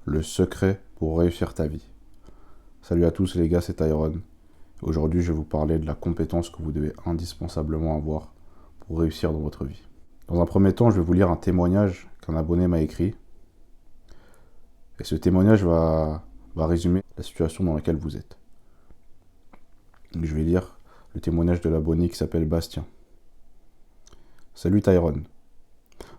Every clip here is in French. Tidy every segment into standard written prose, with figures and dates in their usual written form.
le secret pour réussir ta vie. Salut à tous les gars, c'est Tyron. Aujourd'hui, je vais vous parler de la compétence que vous devez indispensablement avoir pour réussir dans votre vie. Dans un premier temps, je vais vous lire un témoignage qu'un abonné m'a écrit. Et ce témoignage va résumer la situation dans laquelle vous êtes. Donc, je vais lire le témoignage de l'abonné qui s'appelle Bastien. Salut Tyron.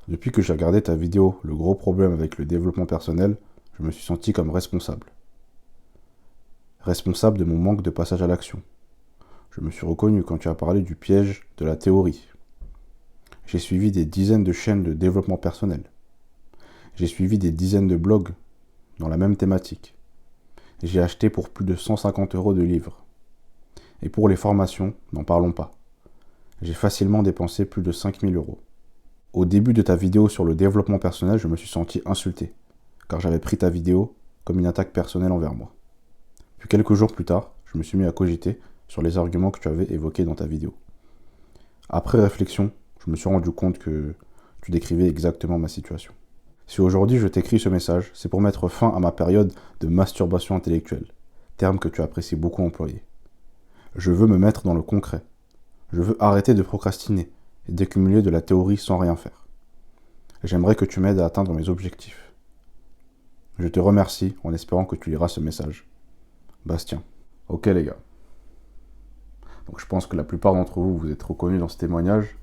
Depuis que j'ai regardé ta vidéo Le gros problème avec le développement personnel, je me suis senti comme responsable. Responsable de mon manque de passage à l'action. Je me suis reconnu quand tu as parlé du piège de la théorie. J'ai suivi des dizaines de chaînes de développement personnel. J'ai suivi des dizaines de blogs dans la même thématique. J'ai acheté pour plus de 150 € de livres. Et pour les formations, n'en parlons pas. J'ai facilement dépensé plus de 5000 €. Au début de ta vidéo sur le développement personnel, je me suis senti insulté, car j'avais pris ta vidéo comme une attaque personnelle envers moi. Puis quelques jours plus tard, je me suis mis à cogiter sur les arguments que tu avais évoqués dans ta vidéo. Après réflexion, je me suis rendu compte que tu décrivais exactement ma situation. Si aujourd'hui je t'écris ce message, c'est pour mettre fin à ma période de masturbation intellectuelle, terme que tu apprécies beaucoup employer. Je veux me mettre dans le concret. Je veux arrêter de procrastiner et d'accumuler de la théorie sans rien faire. J'aimerais que tu m'aides à atteindre mes objectifs. Je te remercie en espérant que tu liras ce message. Bastien. Ok les gars. Donc je pense que la plupart d'entre vous, vous êtes reconnus dans ce témoignage.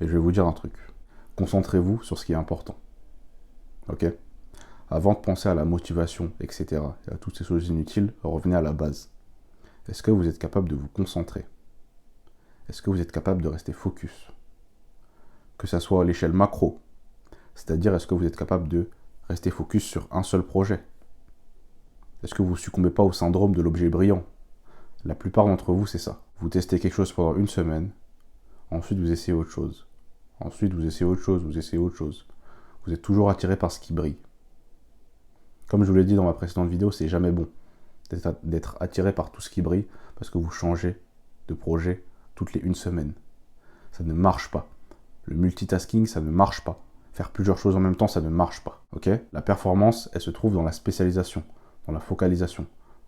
Et je vais vous dire un truc. Concentrez-vous sur ce qui est important. Ok? Avant de penser à la motivation, etc. et à toutes ces choses inutiles, revenez à la base. Est-ce que vous êtes capable de vous concentrer? Est-ce que vous êtes capable de rester focus? Que ça soit à l'échelle macro. C'est-à-dire, est-ce que vous êtes capable de rester focus sur un seul projet? Est-ce que vous ne succombez pas au syndrome de l'objet brillant? La plupart d'entre vous, c'est ça. Vous testez quelque chose pendant une semaine, ensuite vous essayez autre chose. Ensuite vous essayez autre chose, vous essayez autre chose. Vous êtes toujours attiré par ce qui brille. Comme je vous l'ai dit dans ma précédente vidéo, c'est jamais bon d'être attiré par tout ce qui brille parce que vous changez de projet toutes les une semaine. Ça ne marche pas. Le multitasking, ça ne marche pas. Faire plusieurs choses en même temps, ça ne marche pas. Ok? La performance, elle se trouve dans la spécialisation, dans la focalisation,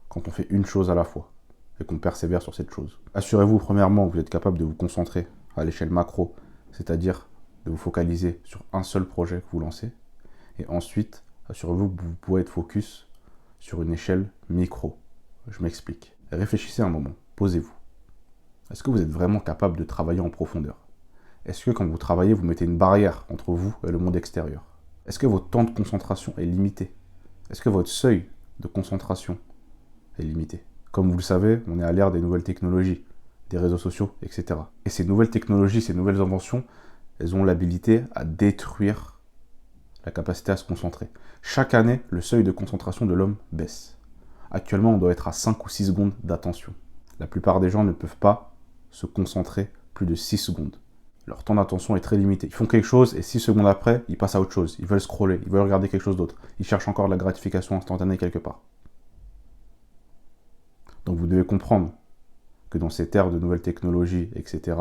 quand on fait une chose à la fois et qu'on persévère sur cette chose. Assurez-vous premièrement que vous êtes capable de vous concentrer à l'échelle macro, c'est-à-dire de vous focaliser sur un seul projet que vous lancez. Et ensuite, assurez-vous que vous pouvez être focus sur une échelle micro. Je m'explique. Réfléchissez un moment, posez-vous. Est-ce que vous êtes vraiment capable de travailler en profondeur? Est-ce que quand vous travaillez, vous mettez une barrière entre vous et le monde extérieur? Est-ce que votre temps de concentration est limité? Est-ce que votre seuil de concentration est limité? Comme vous le savez, on est à l'ère des nouvelles technologies, des réseaux sociaux, etc. Et ces nouvelles technologies, ces nouvelles inventions, elles ont l'habilité à détruire la capacité à se concentrer. Chaque année, le seuil de concentration de l'homme baisse. Actuellement, on doit être à 5 ou 6 secondes d'attention. La plupart des gens ne peuvent pas se concentrer plus de 6 secondes. Leur temps d'attention est très limité. Ils font quelque chose et 6 secondes après, ils passent à autre chose. Ils veulent scroller, ils veulent regarder quelque chose d'autre. Ils cherchent encore la gratification instantanée quelque part. Donc vous devez comprendre que dans cette ère de nouvelles technologies, etc.,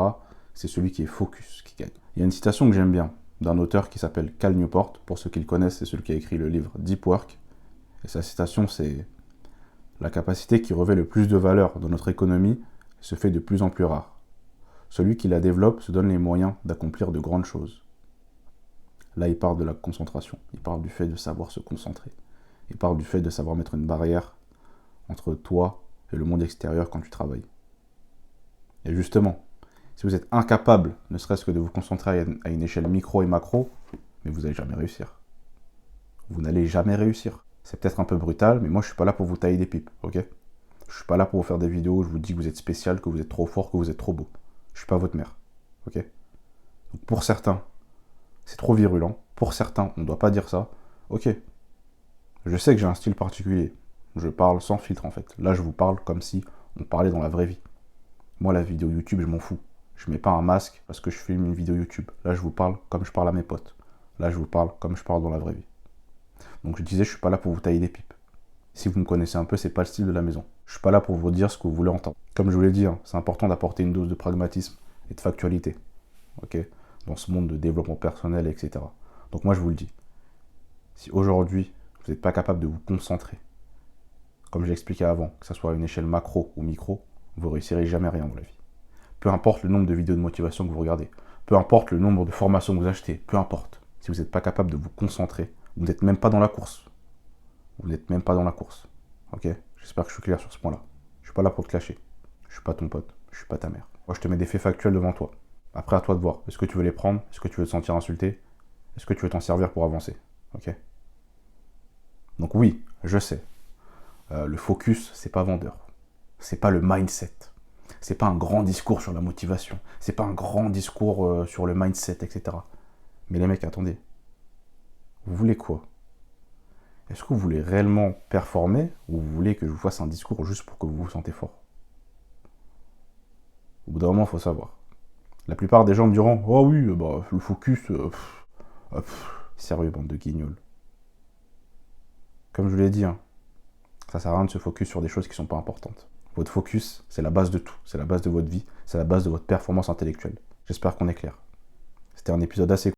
c'est celui qui est focus qui gagne. Il y a une citation que j'aime bien d'un auteur qui s'appelle Cal Newport. Pour ceux qui le connaissent, c'est celui qui a écrit le livre Deep Work. Et sa citation, c'est « La capacité qui revêt le plus de valeur dans notre économie se fait de plus en plus rare. Celui qui la développe se donne les moyens d'accomplir de grandes choses. » Là, il parle de la concentration. Il parle du fait de savoir se concentrer. Il parle du fait de savoir mettre une barrière entre toi et le monde extérieur quand tu travailles. Et justement, si vous êtes incapable, ne serait-ce que de vous concentrer à une échelle micro et macro, mais vous n'allez jamais réussir. Vous n'allez jamais réussir. C'est peut-être un peu brutal, mais moi je ne suis pas là pour vous tailler des pipes, ok? Je ne suis pas là pour vous faire des vidéos où je vous dis que vous êtes spécial, que vous êtes trop fort, que vous êtes trop beau. Je ne suis pas votre mère, ok? Donc pour certains, c'est trop virulent. Pour certains, on ne doit pas dire ça. Ok. Je sais que j'ai un style particulier. Je parle sans filtre en fait. Là, je vous parle comme si on parlait dans la vraie vie. Moi, la vidéo YouTube, je m'en fous. Je mets pas un masque parce que je filme une vidéo YouTube. Là, je vous parle comme je parle à mes potes. Là, je vous parle comme je parle dans la vraie vie. Donc, je disais, je suis pas là pour vous tailler des pipes. Si vous me connaissez un peu, c'est pas le style de la maison. Je suis pas là pour vous dire ce que vous voulez entendre. Comme je vous l'ai dit, hein, c'est important d'apporter une dose de pragmatisme et de factualité. Ok, dans ce monde de développement personnel, etc. Donc, moi, je vous le dis. Si aujourd'hui, vous n'êtes pas capable de vous concentrer, comme je l'ai expliqué avant, que ce soit à une échelle macro ou micro, vous ne réussirez jamais rien dans la vie. Peu importe le nombre de vidéos de motivation que vous regardez, peu importe le nombre de formations que vous achetez, peu importe. Si vous n'êtes pas capable de vous concentrer, vous n'êtes même pas dans la course. Vous n'êtes même pas dans la course. Ok? J'espère que je suis clair sur ce point-là. Je suis pas là pour te clasher. Je suis pas ton pote. Je suis pas ta mère. Moi, je te mets des faits factuels devant toi. Après, à toi de voir. Est-ce que tu veux les prendre? Est-ce que tu veux te sentir insulté? Est-ce que tu veux t'en servir pour avancer? Ok? Donc oui, je sais. Le focus, c'est pas vendeur. C'est pas le mindset. C'est pas un grand discours sur la motivation. C'est pas un grand discours sur le mindset, etc. Mais les mecs, attendez. Vous voulez quoi? Est-ce que vous voulez réellement performer ou vous voulez que je vous fasse un discours juste pour que vous vous sentez fort? Au bout d'un moment, il faut savoir. La plupart des gens me diront « Oh oui, le focus, sérieux, bande de guignols. » Comme je vous l'ai dit, hein, ça sert à rien de se focus sur des choses qui ne sont pas importantes. Votre focus, c'est la base de tout. C'est la base de votre vie. C'est la base de votre performance intellectuelle. J'espère qu'on est clair. C'était un épisode assez court.